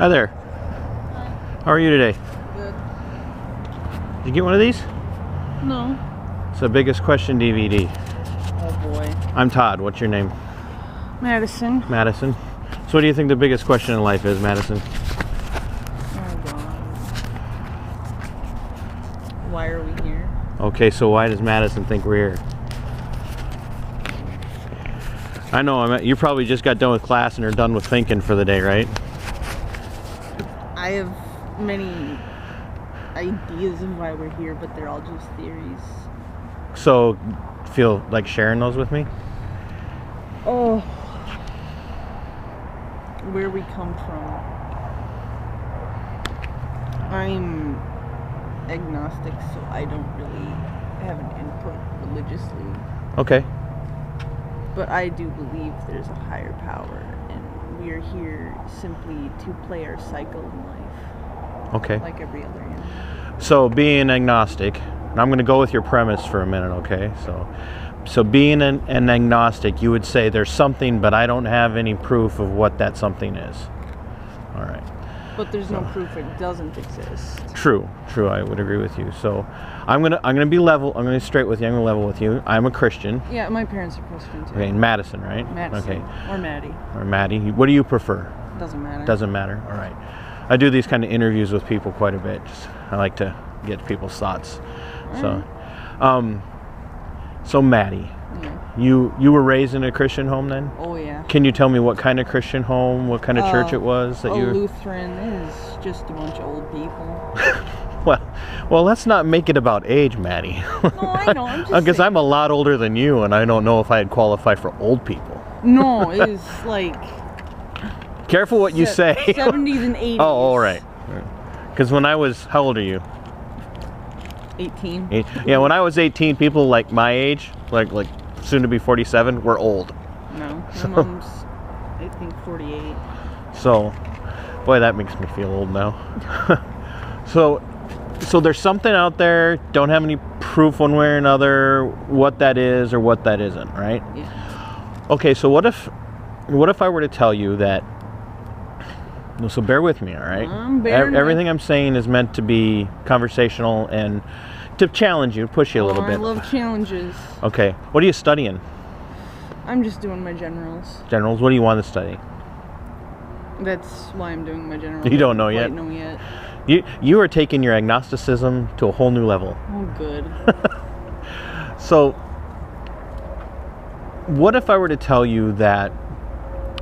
Hi there. Hi. How are you today? Good. Did you get one of these? No. It's the Biggest Question DVD. Oh boy. I'm Todd. What's your name? Madison. Madison. So what do you think the biggest question in life is, Madison? Oh god. Why are we here? Okay, so why does Madison think we're here? I know, you probably just got done with class and are done with thinking for the day, right? I have many ideas of why we're here, but they're all just theories. So, feel like sharing those with me? Oh. Where we come from. I'm agnostic, so I don't really have an input religiously. Okay. But I do believe there's a higher power, and we are here simply to play our cycle in life. Okay. Like every other animal. So, being agnostic, and I'm going to go with your premise for a minute, okay? So being an agnostic, you would say there's something, but I don't have any proof of what that something is. All right. But there's no proof it doesn't exist. True, I would agree with you. So I'm gonna be level. I'm gonna be straight with you. I'm gonna level with you. I'm a Christian. Yeah, my parents are Christian too. Okay, in Madison, right? Madison. Okay. Or Maddie. Or Maddie. What do you prefer? Doesn't matter. Doesn't matter. All right. I do these kind of interviews with people quite a bit. I like to get people's thoughts. So, so Maddie, Yeah. you were raised in a Christian home then? Oh yeah. Can you tell me what kind of Christian home, what kind of church it was that you? Lutheran is just a bunch of old people. Well, let's not make it about age, Maddie. No, I know. I'm just Because saying. I'm a lot older than you, and I don't know if I'd qualify for old people. No, it is like. Careful what you say. 70s and 80s. Oh, all right. Because when I was, how old are you? 18. Yeah, when I was 18, people like my age, like soon to be 47, were old. No, my mom's, I think, 48. So, boy, that makes me feel old now. So there's something out there. Don't have any proof one way or another what that is or what that isn't, right? Yeah. Okay, so what if I were to tell you that? So bear with me, all right? Everything I'm saying is meant to be conversational and to challenge you, push you a little bit. I love challenges. Okay, what are you studying? I'm just doing my generals. Generals. What do you want to study? That's why I'm doing my generals. You don't know I yet? don't know yet. You are taking your agnosticism to a whole new level. Oh, good. So, what if I were to tell you that?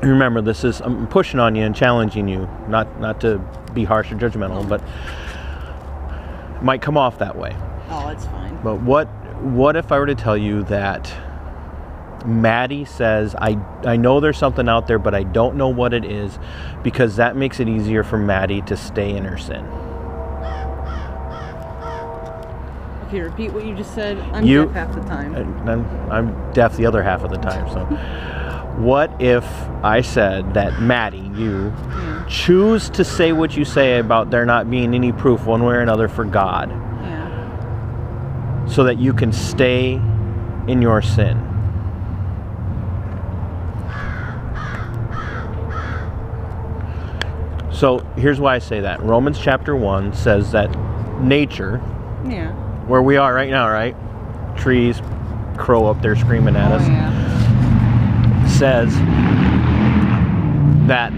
Remember, I'm pushing on you and challenging you, not to be harsh or judgmental, but it might come off that way. Oh, it's fine. But what if I were to tell you that Maddie says, I know there's something out there, but I don't know what it is, because that makes it easier for Maddie to stay in her sin. Okay, repeat what you just said. I'm deaf half the time. I'm deaf the other half of the time, so... What if I said that Maddie, you choose to say what you say about there not being any proof one way or another for God, so that you can stay in your sin? So here's why I say that. Romans chapter 1 says that nature, where we are right now, right? Trees, crow up there screaming at us. Yeah. Says that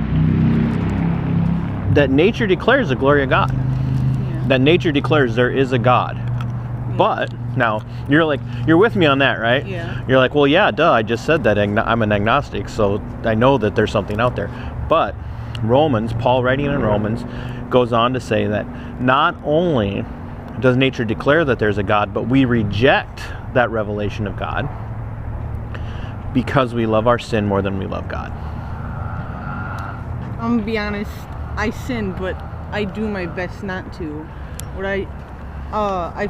nature declares the glory of God. Yeah. That nature declares there is a God. Yeah. But now you're with me on that, right? Yeah. You're like, well, yeah, duh. I just said that I'm an agnostic, so I know that there's something out there. But Paul writing in Romans, goes on to say that not only does nature declare that there's a God, but we reject that revelation of God, because we love our sin more than we love God. I'm gonna be honest, I sin, but I do my best not to. What I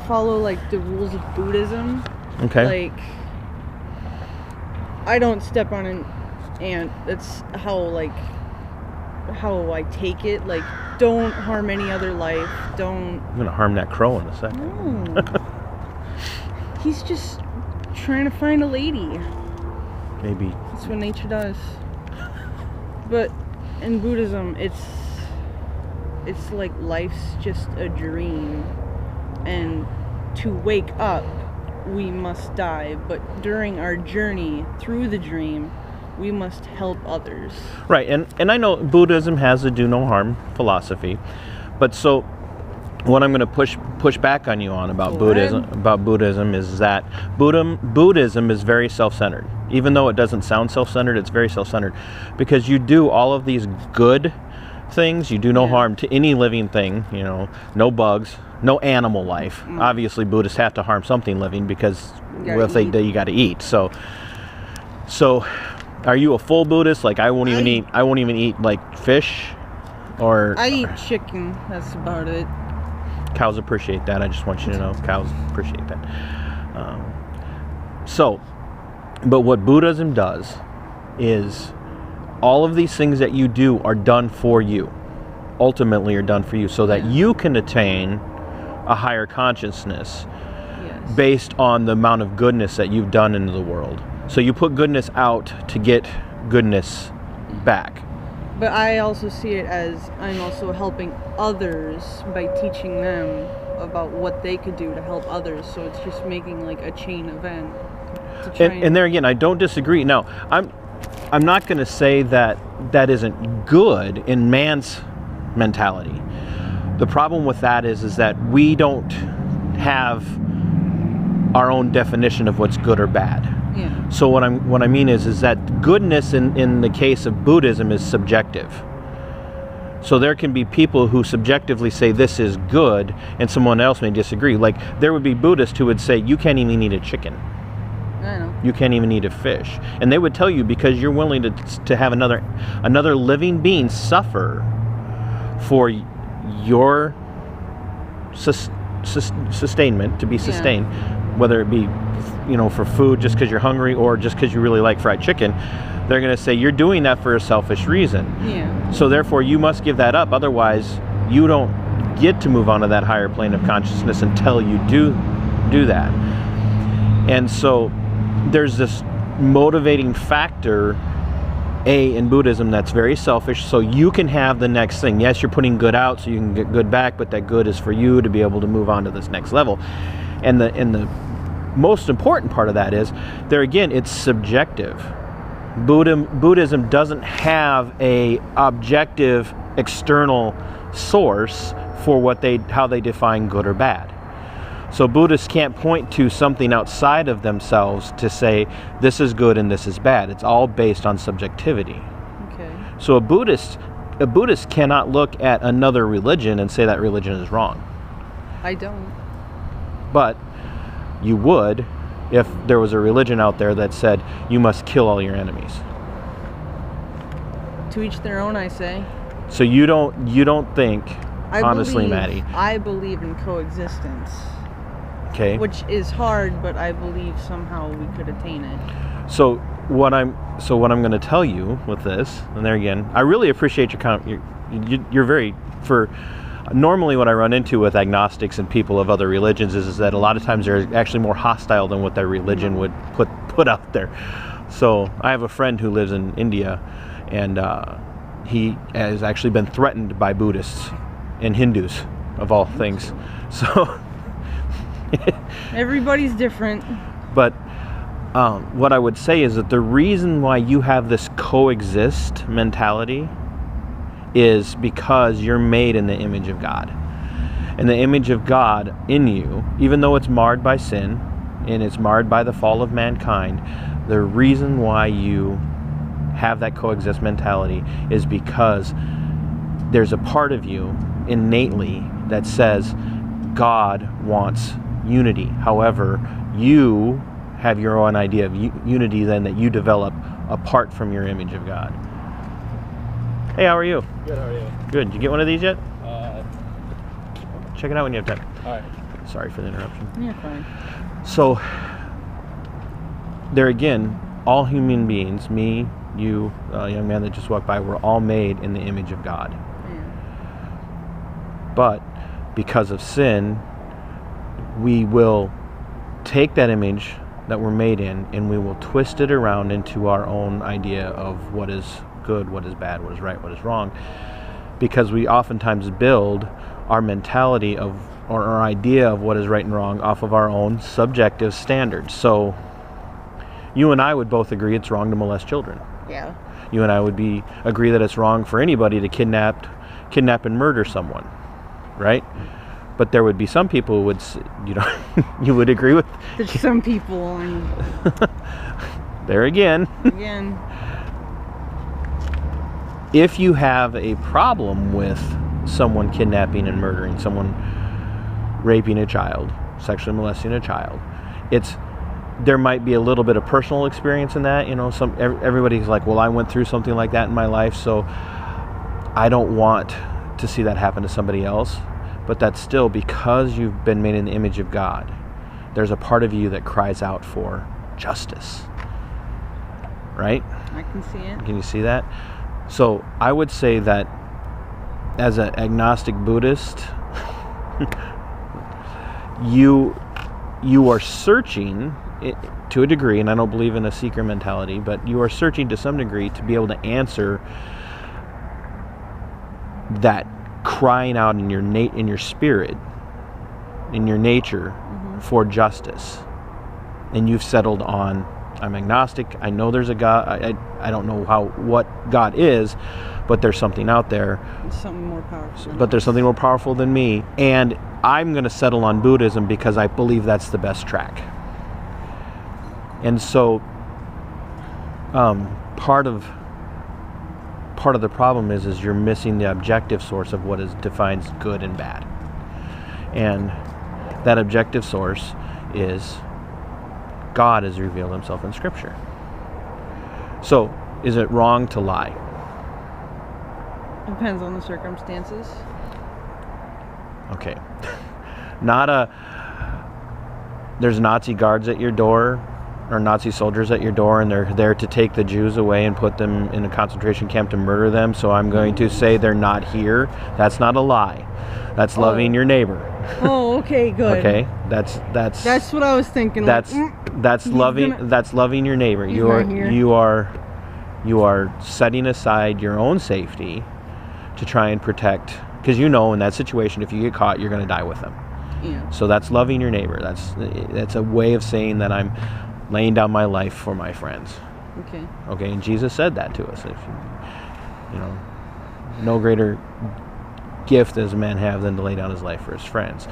follow like the rules of Buddhism. Okay. Like, I don't step on an ant. That's how I take it. Like, don't harm any other life. Don't. I'm gonna harm that crow in a second. No. He's just trying to find a lady. Maybe. That's what nature does. But in Buddhism, it's it's like life's just a dream, and to wake up, we must die. But during our journey through the dream, we must help others. Right, and I know Buddhism has a do no harm philosophy, but so what I'm going to push back on you on about Buddhism is that Buddhism is very self-centered. Even though it doesn't sound self-centered, it's very self-centered, because you do all of these good things. You do no harm to any living thing. You know, no bugs, no animal life. Obviously, Buddhists have to harm something living because you got to eat. So, are you a full Buddhist? Like I won't even eat like fish, or I eat chicken. That's about it. Cows appreciate that. I just want you to know, cows appreciate that. But what Buddhism does is all of these things that you do are done for you. Ultimately are done for you so that you can attain a higher consciousness based on the amount of goodness that you've done into the world. So you put goodness out to get goodness back. But I also see it as I'm also helping others by teaching them about what they could do to help others. So it's just making like a chain event. And there again, I don't disagree. Now, I'm not going to say that that isn't good in man's mentality. The problem with that is that we don't have our own definition of what's good or bad. Yeah. So what I mean is that goodness in the case of Buddhism is subjective. So there can be people who subjectively say this is good, and someone else may disagree. Like there would be Buddhists who would say you can't even eat a chicken. I know. You can't even eat a fish, and they would tell you because you're willing to have another living being suffer for your sustainment, to be sustained, whether it be for food just because you're hungry or just because you really like fried chicken. They're going to say you're doing that for a selfish reason. Yeah. So therefore you must give that up, otherwise you don't get to move on to that higher plane of consciousness until you do that. And so there's this motivating factor in Buddhism that's very selfish, so you can have the next thing. Yes, you're putting good out so you can get good back, but that good is for you to be able to move on to this next level. And the most important part of that is, there again, it's subjective. Buddhism doesn't have a objective external source for how they define good or bad. So Buddhists can't point to something outside of themselves to say this is good and this is bad. It's all based on subjectivity. Okay. So a Buddhist cannot look at another religion and say that religion is wrong. I don't. But you would if there was a religion out there that said you must kill all your enemies. To each their own, I say. So you don't think, honestly, Maddie. I believe in coexistence. Okay. Which is hard, but I believe somehow we could attain it. So what I'm going to tell you with this, and there again, I really appreciate your comment. You're very normally what I run into with agnostics and people of other religions is that a lot of times they're actually more hostile than what their religion would put out there. So I have a friend who lives in India, and he has actually been threatened by Buddhists and Hindus, of all things. So everybody's different. But what I would say is that the reason why you have this coexist mentality is because you're made in the image of God. And the image of God in you, even though it's marred by sin and it's marred by the fall of mankind, the reason why you have that coexist mentality is because there's a part of you innately that says God wants unity. However, you have your own idea of unity then that you develop apart from your image of God. Hey, how are you? Good, how are you? Good. Did you get one of these yet? Check it out when you have time. All right. Sorry for the interruption. Yeah, fine. So, there again, all human beings, me, you, a young man that just walked by, we're all made in the image of God. Yeah. But because of sin, we will take that image that we're made in and we will twist it around into our own idea of what is good, what is bad, what is right, what is wrong. because we oftentimes build our mentality of, or our idea of what is right and wrong off of our own subjective standards. So you and I would both agree it's wrong to molest children. Yeah. You and I would agree that it's wrong for anybody to kidnap and murder someone, right? But there would be some people who would, you would agree with. There's some people. There again. Again. If you have a problem with someone kidnapping and murdering, someone raping a child, sexually molesting a child, there might be a little bit of personal experience in that. Everybody's like, well, I went through something like that in my life, so I don't want to see that happen to somebody else. But that's still because you've been made in the image of God. There's a part of you that cries out for justice. Right? I can see it. Can you see that? So I would say that as an agnostic Buddhist, you are searching to a degree, and I don't believe in a seeker mentality, but you are searching to some degree to be able to answer that crying out in your spirit, in your nature, for justice. And you've settled on, I'm agnostic, I know there's a God, I don't know what God is, but there's something out there. Something more powerful. But there's something more powerful than me, and I'm going to settle on Buddhism because I believe that's the best track. And so part of the problem is you're missing the objective source of what defines good and bad. And that objective source is God has revealed himself in Scripture. So, is it wrong to lie? Depends on the circumstances. Okay. There's Nazi guards at your door, or Nazi soldiers at your door, and they're there to take the Jews away and put them in a concentration camp to murder them, so I'm going to say they're not here. That's not a lie. That's loving your neighbor. Oh, okay, good. Okay, that's what I was thinking. That's loving your neighbor. You are setting aside your own safety to try and protect, because in that situation, if you get caught, you're going to die with them. Yeah. So that's loving your neighbor. That's a way of saying that I'm laying down my life for my friends. Okay, and Jesus said that to us. If no greater gift does a man have than to lay down his life for his friends.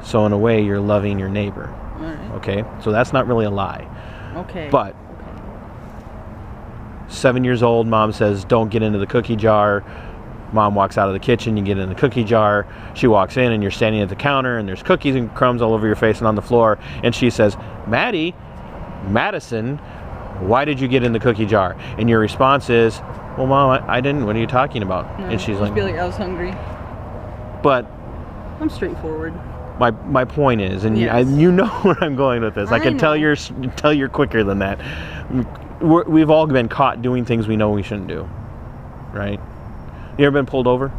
So in a way, you're loving your neighbor. All right. Okay, so that's not really a lie. Okay. But 7 years old, mom says, don't get into the cookie jar. Mom walks out of the kitchen, you get in the cookie jar. She walks in and you're standing at the counter and there's cookies and crumbs all over your face and on the floor. And she says, Madison, why did you get in the cookie jar? And your response is, well, Mom, I didn't. What are you talking about? No, and she's like, I was hungry. But I'm straightforward. My point is, and yes. you know where I'm going with this. I can tell you're quicker than that. We've all been caught doing things we know we shouldn't do, right? You ever been pulled over?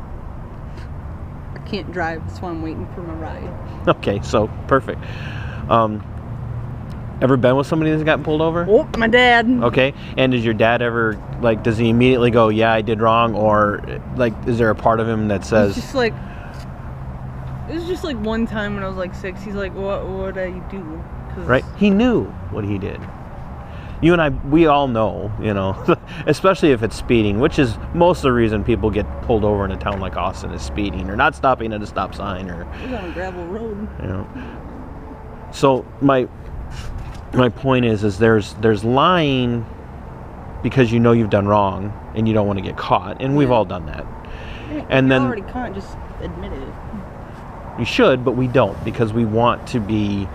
I can't drive, that's why I'm waiting for my ride. Okay, so perfect. Ever been with somebody that's gotten pulled over? Oh, my dad. Okay, and does your dad ever, does he immediately go, yeah, I did wrong, or, is there a part of him that says... It was just one time when I was 6, he's like, what did I do? Right, he knew what he did. You and I, we all know, especially if it's speeding, which is most of the reason people get pulled over in a town like Austin is speeding, or not stopping at a stop sign, or... He's on a gravel road. So my point is there's lying because you've done wrong and you don't want to get caught, and we've all done that. Yeah, and then already can't just admit it. You should, but we don't, because we want to be.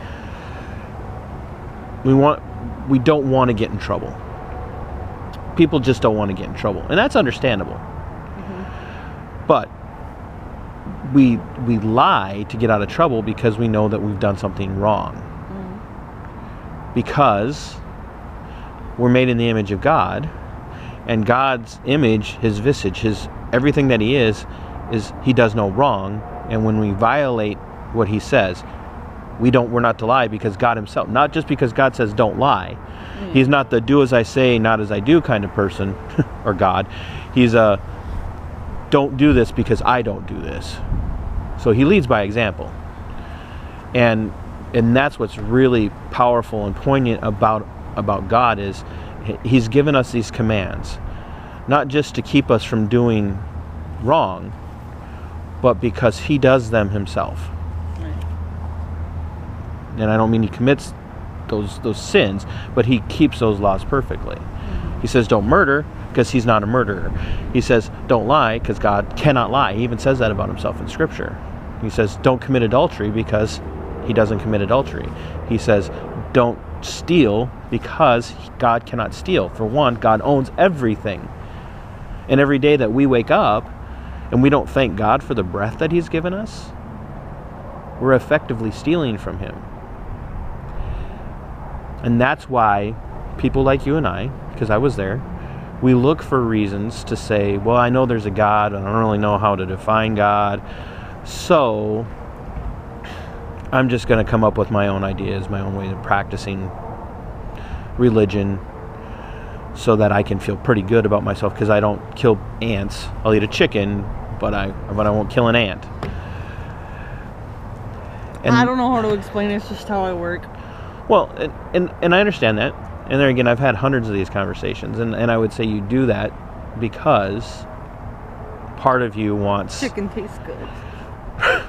We don't want to get in trouble. People just don't want to get in trouble, and that's understandable. Mm-hmm. But we lie to get out of trouble because we know that we've done something wrong. Mm-hmm. Because we're made in the image of God, and God's image, His visage, everything that He is He does no wrong. And when we violate what He says, we're not to lie, because God Himself, not just because God says don't lie. Mm. He's not the do as I say, not as I do kind of person, or God. He's don't do this because I don't do this. So he leads by example. And that's what's really powerful and poignant about God is he's given us these commands, not just to keep us from doing wrong, but because he does them himself. Right. And I don't mean he commits those sins, but he keeps those laws perfectly. Mm-hmm. He says don't murder because he's not a murderer. He says don't lie because God cannot lie. He even says that about himself in Scripture. He says don't commit adultery because he doesn't commit adultery. He says don't steal because God cannot steal. For one, God owns everything. And every day that we wake up and we don't thank God for the breath that he's given us, we're effectively stealing from him. And that's why people like you and I, because I was there, we look for reasons to say, well, I know there's a God, I don't really know how to define God, so I'm just going to come up with my own ideas, my own way of practicing religion so that I can feel pretty good about myself because I don't kill ants. I'll eat a chicken, but I won't kill an ant. And I don't know how to explain it. It's just how I work. Well, and I understand that. And there again, I've had hundreds of these conversations. And I would say you do that because part of you wants... Chicken tastes good.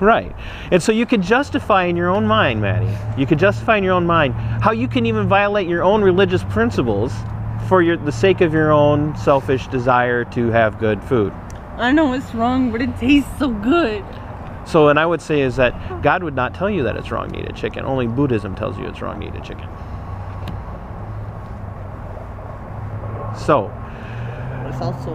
Right. And so you could justify in your own mind, Maddie, you could justify in your own mind how you can even violate your own religious principles for the sake of your own selfish desire to have good food. I know it's wrong, but it tastes so good. So, and I would say is that God would not tell you that it's wrong to eat a chicken. Only Buddhism tells you it's wrong to eat a chicken. So. It's also,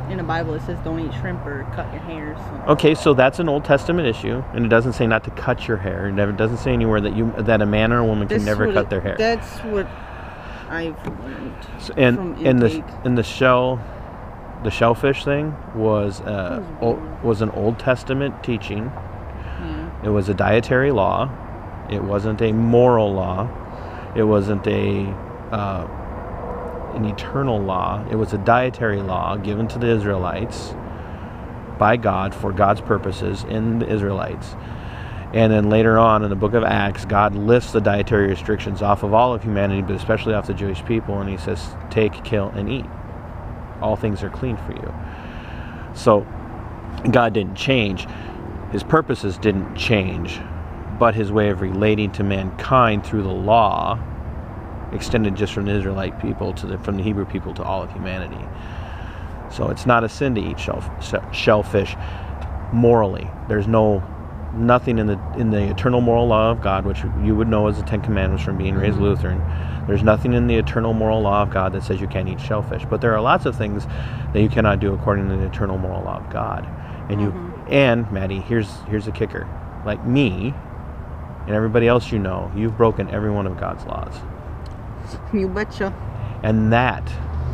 in the Bible, it says don't eat shrimp or cut your hair. So. Okay, so that's an Old Testament issue, and it doesn't say not to cut your hair. It doesn't say anywhere that a man or a woman can never cut their hair. That's what I've learned. So, and the shellfish thing was an Old Testament teaching. Yeah. It was a dietary law. It wasn't a moral law. It wasn't an eternal law. It was a dietary law given to the Israelites by God for God's purposes in the Israelites. And then later on in the book of Acts, God lifts the dietary restrictions off of all of humanity, but especially off the Jewish people, and he says, take, kill, and eat. All things are clean for you. So God didn't change. His purposes didn't change, but his way of relating to mankind through the law extended just from the Israelite people from the Hebrew people to all of humanity. So it's not a sin to eat shellfish morally. There's nothing in the eternal moral law of God, which you would know as the Ten Commandments from being raised Lutheran. There's nothing in the eternal moral law of God that says you can't eat shellfish. But there are lots of things that you cannot do according to the eternal moral law of God. And and Maddie, here's the kicker. Like me and everybody else you know, you've broken every one of God's laws. You betcha. And that,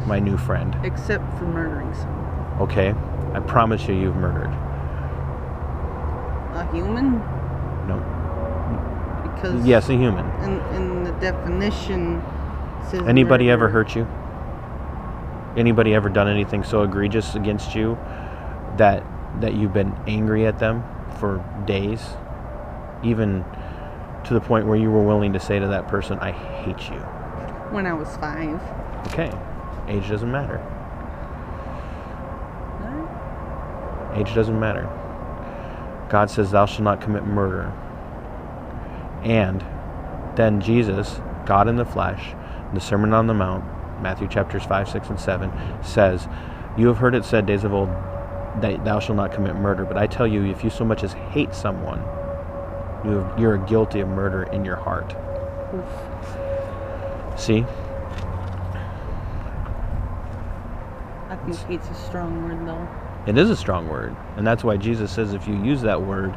my new friend. Except for murdering someone. Okay, I promise you've murdered. A human? No. Because yes, a human. In the definition it says anybody murder. ever hurt you? Anybody ever done anything so egregious against you that you've been angry at them for days? Even to the point where you were willing to say to that person, I hate you. When I was 5. Okay. Age doesn't matter. What? Age doesn't matter. God says, thou shalt not commit murder. And then Jesus, God in the flesh, in the Sermon on the Mount, Matthew chapters 5, 6, and 7, says, you have heard it said days of old, that thou shalt not commit murder. But I tell you, if you so much as hate someone, you're guilty of murder in your heart. Oof. See? I think hate's a strong word, though. It is a strong word. And that's why Jesus says if you use that word